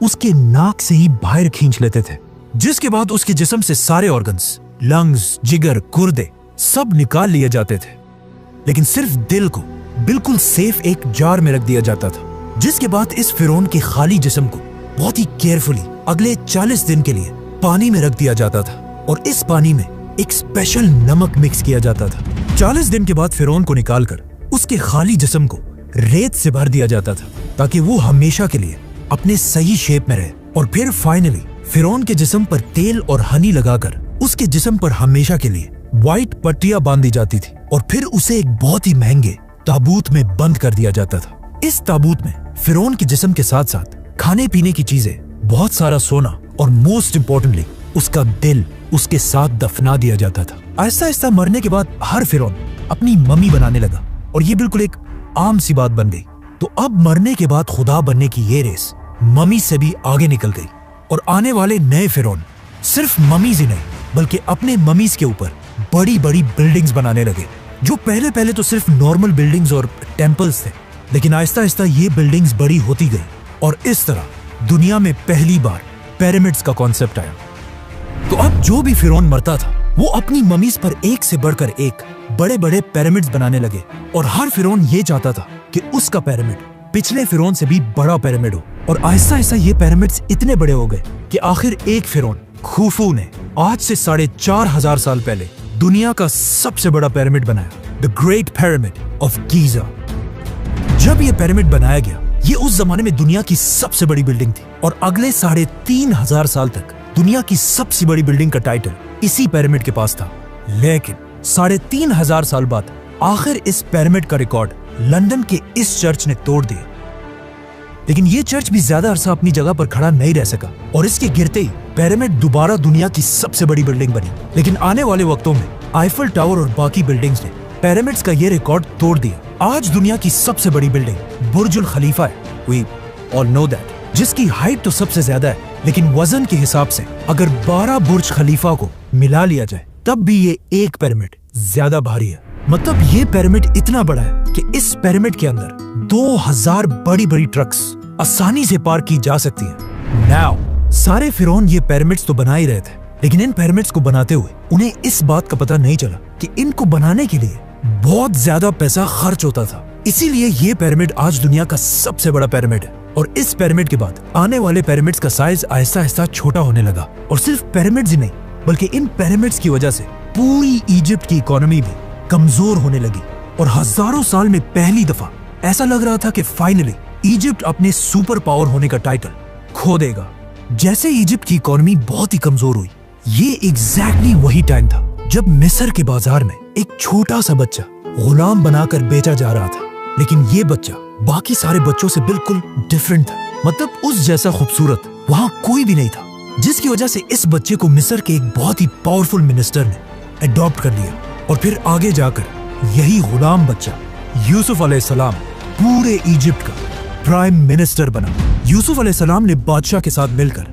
اس کے ناک سے ہی باہر کھینچ لیتے تھے، جس کے بعد اس کے جسم سے سارے آرگنز، لنگز، جگر، گردے سب نکال لیے جاتے تھے، لیکن صرف دل کو بالکل سیف ایک جار میں رکھ دیا جاتا تھا، جس کے بعد اس فرعون کے خالی جسم کو بہت ہی کیئرفلی اگلے 40 دن کے لیے پانی میں رکھ دیا جاتا تھا، اور اس پانی میں ایک اسپیشل نمک مکس کیا جاتا تھا۔ 40 دن کے بعد فرعون کو نکال کر اس کے خالی جسم کو ریت سے بھر دیا جاتا تھا تاکہ وہ ہمیشہ کے لیے اپنے صحیح شیپ میں رہے، اور پھر فائنلی فرعون کے جسم پر تیل اور ہنی لگا کر اس کے جسم پر ہمیشہ کے لیے وائٹ پٹیاں باندھی جاتی تھی، اور پھر اسے ایک بہت ہی مہنگے تابوت میں بند کر دیا جاتا تھا۔ اس تابوت میں فرعون کے جسم کے ساتھ ساتھ کھانے پینے کی چیزیں، بہت سارا سونا، اور موسٹ امپورٹنٹلی اس کا دل اس کے ساتھ دفنا دیا جاتا تھا۔ آہستہ آہستہ مرنے کے بعد ہر فرعون اپنی ممی بنانے لگا، اور یہ بالکل ایک عام سی بات بن گئی۔ تو اب مرنے کے بعد خدا بننے کی یہ ریس ممی سے بھی آگے نکل گئی، اور آنے والے نئے فرعون صرف ممیز ہی نہیں بلکہ اپنے ممیز کے اوپر بڑی بڑی بلڈنگز بنانے لگے، جو پہلے تو صرف نارمل بلڈنگز اور ٹیمپلز تھے، لیکن آہستہ آہستہ یہ بلڈنگز بڑی ہوتی گئی، اور اس طرح دنیا میں پہلی بار پیرامڈز کا کانسیپٹ آیا۔ تو اب جو بھی فرعون مرتا تھا وہ اپنی ممیز پر ایک سے بڑھ کر ایک بڑے بڑے پیرامڈز بنانے لگے، اور ہر فرعون یہ چاہتا تھا کہ اس کا پیرامڈ پچھلے فرعون سے بھی بڑا پیرامڈ ہو، اور آہستہ آہستہ یہ پیرامڈز اتنے بڑے ہو گئے کہ آخر ایک فرعون خوفو نے آج سے 4500 سال پہلے دنیا کا سب سے بڑا پیرامڈ بنایا، The Great Pyramid of Giza۔ جب یہ پیرامڈ بنایا گیا، یہ اس زمانے میں دنیا کی سب سے بڑی بلڈنگ تھی، اور اگلے 3500 سال تک دنیا کی سب سے بڑی بلڈنگ کا ٹائٹل اسی پیرامڈ کے پاس تھا۔ لیکن 3500 سال بعد آخر اس پیرامڈ کا ریکارڈ لندن کے اس چرچ نے توڑ دیا، لیکن یہ چرچ بھی زیادہ عرصہ اپنی جگہ پر کھڑا نہیں رہ سکا، اور اس کے گرتے ہی پیرامڈ دوبارہ دنیا کی سب سے بڑی بلڈنگ بنی۔ لیکن آنے والے وقتوں میں آئیفل ٹاور اور باقی بلڈنگز نے پیرامڈز کا یہ ریکارڈ توڑ دیا۔ آج دنیا کی سب سے بڑی بلڈنگ برج الخلیفہ ہے، we all know that، جس کی ہائٹ تو سب سے زیادہ ہے، لیکن وزن کے حساب سے اگر 12 برج خلیفہ کو ملا لیا جائے تب بھی یہ ایک پیرامڈ زیادہ بھاری ہے۔ مطلب یہ پیرامڈ اتنا بڑا ہے کہ اس پیرامڈ کے اندر 2000 بڑی بڑی ٹرکس آسانی سے پارک کی جا سکتی ہیں۔ ناؤ سارے فرعون یہ پیرامڈز تو بنا ہی رہے تھے، لیکن ان پیرامڈز کو بناتے ہوئے انہیں اس بات کا پتہ نہیں چلا کہ ان کو بنانے کے لیے بہت زیادہ پیسہ خرچ ہوتا تھا۔ اسی لیے یہ پیرامڈ آج دنیا کا سب سے بڑا پیرامڈ ہے، اور اس پیرامڈ کے بعد آنے والے پیرامڈز کا سائز آہستہ آہستہ چھوٹا ہونے لگا، اور صرف پیرامڈز ہی نہیں بلکہ ان پیرامڈز کی وجہ سے پوری ایجپٹ کی اکانومی بھی کمزور ہونے لگی، اور ہزاروں سال میں پہلی دفعہ ایسا لگ رہا تھا کہ فائنلی ایجپٹ اپنے سپر پاور ہونے کا ٹائٹل کھو دے گا۔ جیسے ایجپٹ کی اکانومی بہت ہی کمزور ہوئی، یہ ایگزیکٹلی وہی ٹائم تھا جب مصر کے بازار میں ایک چھوٹا سا بچہ غلام بنا کر بیچا جا رہا تھا، لیکن یہ بچہ باقی سارے بچوں سے بالکل ڈیفرنٹ تھا۔ مطلب اس جیسا خوبصورت وہاں کوئی بھی نہیں تھا، جس کی وجہ سے اس بچے کو مصر کے ایک بہت ہی پاورفل منسٹر نے اڈاپٹ کر لیا، اور پھر آگے جا کر یہی غلام بچہ یوسف علیہ السلام پورے ایجپٹ کا پرائم منسٹر بنا۔ یوسف علیہ السلام نے بادشاہ کے ساتھ مل کر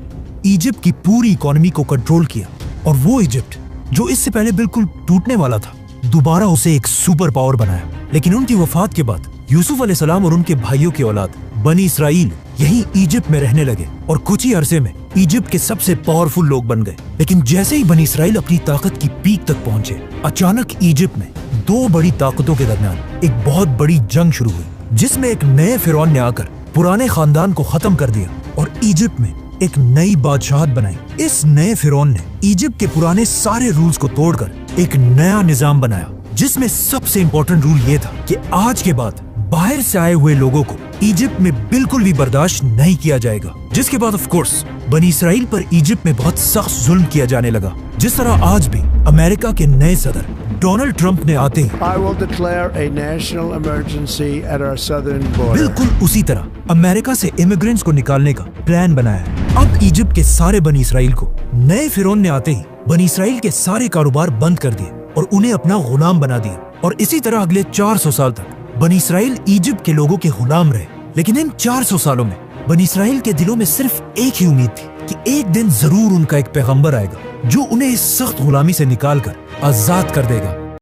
ایجپٹ کی پوری اکانومی کو کنٹرول کیا، اور وہ ایجپٹ جو اس سے پہلے بالکل ٹوٹنے والا تھا دوبارہ اسے ایک سپر پاور بنایا۔ لیکن ان کی وفات کے بعد یوسف علیہ السلام اور ان کے بھائیوں کی اولاد بنی اسرائیل یہی ایجپٹ میں رہنے لگے، اور کچھ ہی عرصے میں ایجپٹ کے سب سے پاورفل لوگ بن گئے۔ لیکن جیسے ہی بنی اسرائیل اپنی طاقت کی پیک تک پہنچے، اچانک ایجپٹ میں دو بڑی طاقتوں کے درمیان ایک بہت بڑی جنگ شروع ہوئی، جس میں ایک نئے فرعون نے آ کر پرانے خاندان کو ختم کر دیا اور ایجپٹ میں ایک نئی بادشاہت بنائی۔ اس نئے فرعون نے ایجپٹ کے پرانے سارے رولز کو توڑ کر ایک نیا نظام بنایا، جس میں سب سے امپورٹنٹ رول یہ تھا کہ آج کے بعد باہر سے آئے ہوئے لوگوں کو ایجپٹ میں بالکل بھی برداشت نہیں کیا جائے گا۔ جس کے بعد آف کورس بنی اسرائیل پر ایجپٹ میں بہت سخت ظلم کیا جانے لگا، جس طرح آج بھی امریکہ کے نئے صدر ڈونلڈ ٹرمپ نے آتے ہی I will declare a national emergency at our southern border. بالکل اسی طرح امریکہ سے امیگرینٹس کو نکالنے کا پلان بنایا ہے۔ اب ایجپٹ کے سارے بنی اسرائیل کو نئے فرعون نے آتے ہی بنی اسرائیل کے سارے کاروبار بند کر دیے اور انہیں اپنا غلام بنا دیا، اور اسی طرح اگلے 400 سال تک بنی اسرائیل ایجپٹ کے لوگوں کے غلام رہے۔ لیکن ان 400 سالوں میں بنی اسرائیل کے دلوں میں صرف ایک ہی امید تھی کہ ایک دن ضرور ان کا ایک پیغمبر آئے گا جو انہیں اس سخت غلامی سے نکال کر آزاد کر دے گا۔